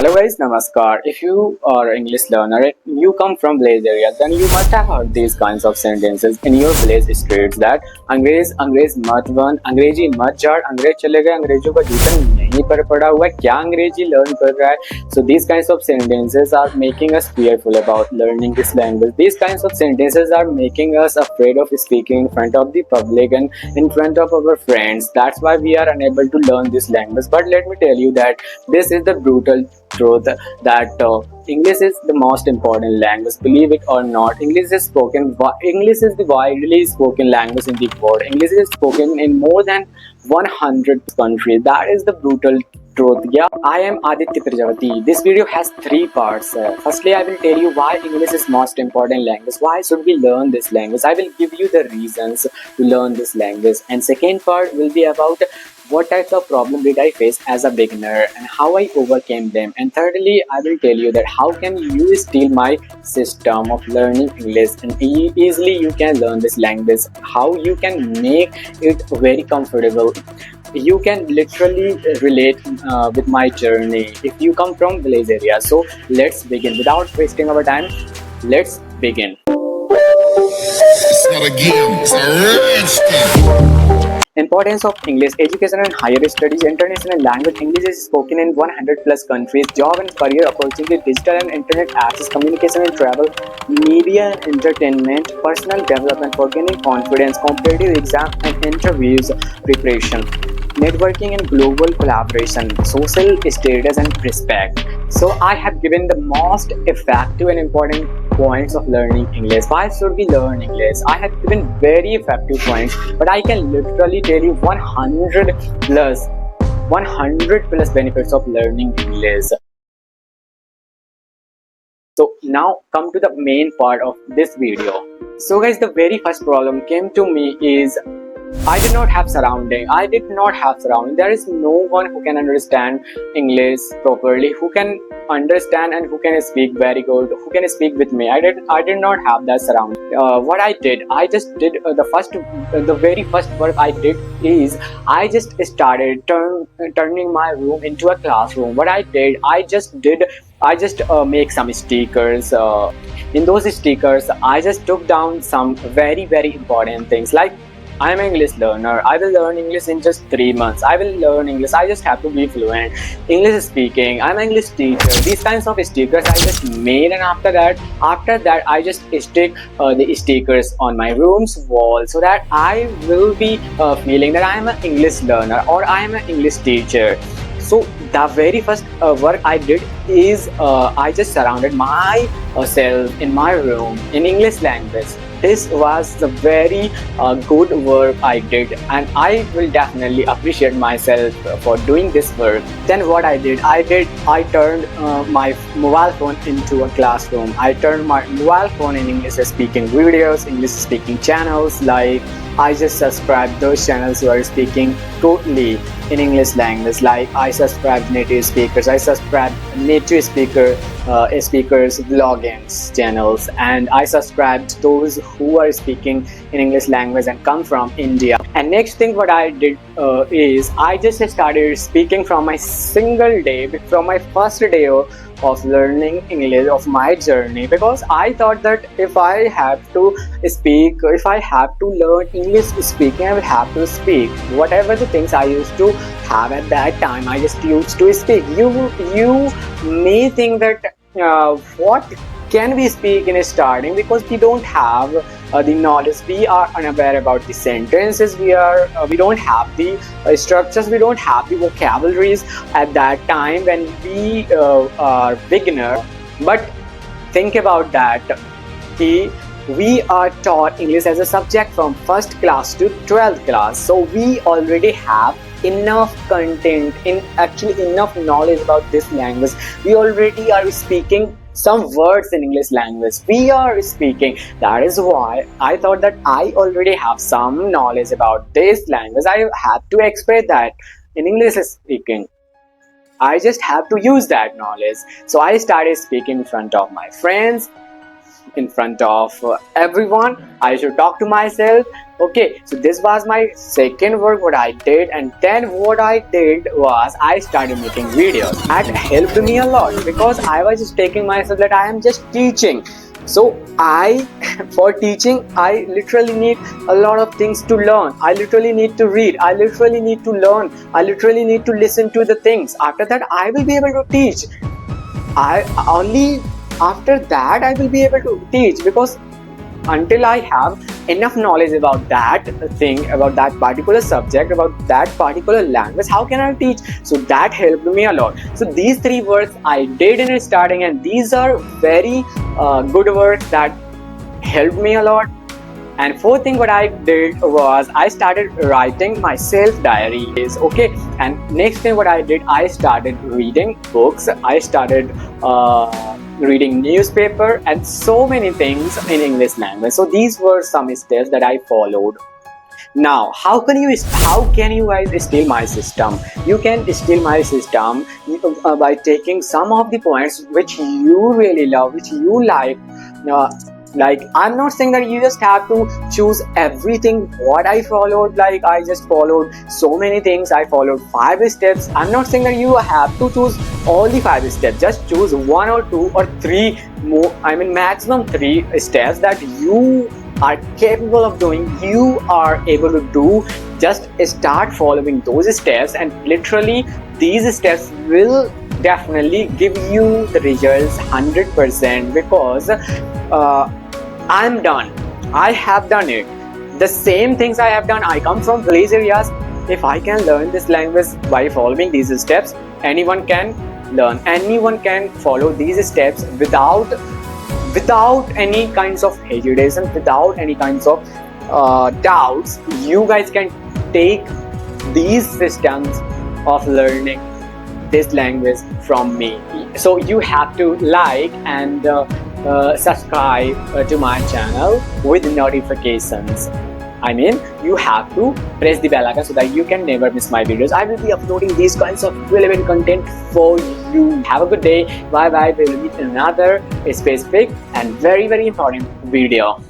Hello guys, namaskar. If you are an English learner, you come from village areas, then you must have heard these kinds of sentences in your village streets that अंग्रेज अंग्रेज मत बन, अंग्रेजी मत झाड़, अंग्रेज चले गए, अंग्रेजों का जूता यहीं पर पड़ा हुआ है, क्या अंग्रेजी लर्न कर रहा है. So these kinds of sentences are making us fearful about learning this language. These kinds of sentences are making us afraid of speaking in front of the public and in front of our friends. That's why we are unable to learn this language. But let me tell you that this is the brutal truth that English is the most important language. Believe it or not, English is the widely spoken language in the world. English is spoken in more than 100 countries. That is the brutal truth. Yeah, I am Aditya Prajapati. This video has three parts. Firstly, I will tell you why English is most important language. Why should we learn this language? I will give you the reasons to learn this language. And second part will be about what types of problem did I face as a beginner and how I overcame them. And thirdly, I will tell you that how can you steal my system of learning English and easily you can learn this language. How you can make it very comfortable. You can literally relate with my journey if you come from village area. So let's begin. Without wasting our time, let's begin. It's not a game, it's a rich thing. Importance of English, education and higher studies, international language. English is spoken in 100 plus countries. Job and career opportunity, digital and internet access, communication and travel, media and entertainment, personal development for gaining confidence, competitive exam and interviews preparation, networking and global collaboration, social status and respect. So I have given the most effective and important points of learning English. Why should we learn English? I have given very effective points, but I can literally tell you 100 plus benefits of learning English. So now come to the main part of this video. So guys, the very first problem came to me is I did not have surrounding. There is no one who can understand English properly, who can understand and who can speak very good, who can speak with me. I did not have that surrounding. What I did, I just did the very first work I did is I just started turning my room into a classroom. What I did, I just make some stickers. In those stickers, I just took down some very important things like I am an English learner. I will learn English in just 3 months. I will learn English. I just have to be fluent. English speaking. I'm an English teacher. These kinds of stickers I just made, and after that, I just stick the stickers on my room's wall so that I will be feeling that I am an English learner or I am an English teacher. So the very first work I did is I just surrounded myself in my room in English language. This was the very good work I did, and I will definitely appreciate myself for doing this work. Then what I did, I turned my mobile phone into a classroom. I turned my mobile phone in English speaking videos, English speaking channels. Like I just subscribed those channels who are speaking totally in English language. Like I subscribed native speakers, I subscribed native speakers vlogging channels, and I subscribed those who are speaking in English language and come from India. And next thing what I did is I just started speaking from my first day of learning English of my journey, because I thought that if I have to learn English speaking, I will have to speak whatever the things I used to have at that time. I just used to speak. You may think that what can we speak in starting, because we don't have the knowledge, we are unaware about the sentences, we don't have the structures, we don't have the vocabularies at that time when we are beginner. But think about that, we are taught English as a subject from first class to 12th class, so we already have enough content, enough knowledge about this language. We already are speaking some words in English language. We are speaking. That is why I thought that I already have some knowledge about this language. I have to express that in English speaking. I just have to use that knowledge. So I started speaking in front of my friends, in front of everyone. I should talk to myself. Okay, so this was my second work what I did, and then what I did was I started making videos. That helped me a lot because I was just taking myself that I am just teaching. So I, for teaching, I literally need a lot of things to learn. I literally need to read. I literally need to learn. I literally need to listen to the things. After that, I will be able to teach. I only after that I will be able to teach, because until I have enough knowledge about that thing, about that particular subject, about that particular language, how can I teach? So that helped me a lot. So these three words I did in starting, and these are very good words that helped me a lot. And fourth thing what I did was I started writing my self diaries. Okay, and next thing what I did, I started reading books. I started reading newspaper and so many things in English language. So these were some steps that I followed. Now, how can you guys steal my system? You can steal my system by taking some of the points which you really love, which you like. Like, I'm not saying that you just have to choose everything what I followed. Like, I just followed so many things. I followed 5 steps. I'm not saying that you have to choose all the 5 steps. Just choose 1 or 2 or 3 more. I mean, maximum 3 steps that you are capable of doing, you are able to do. Just start following those steps, and literally these steps will definitely give you the results 100%, because I'm done. I have done it. The same things I have done. I come from village areas. If I can learn this language by following these steps, anyone can learn. Anyone can follow these steps without any kinds of hesitation, without any kinds of doubts. You guys can take these systems of learning this language from me. So you have to like and subscribe to my channel with notifications. I mean, you have to press the bell icon so that you can never miss my videos. I will be uploading these kinds of relevant content for you. Have a good day. Bye bye. We will meet in another specific and very important video.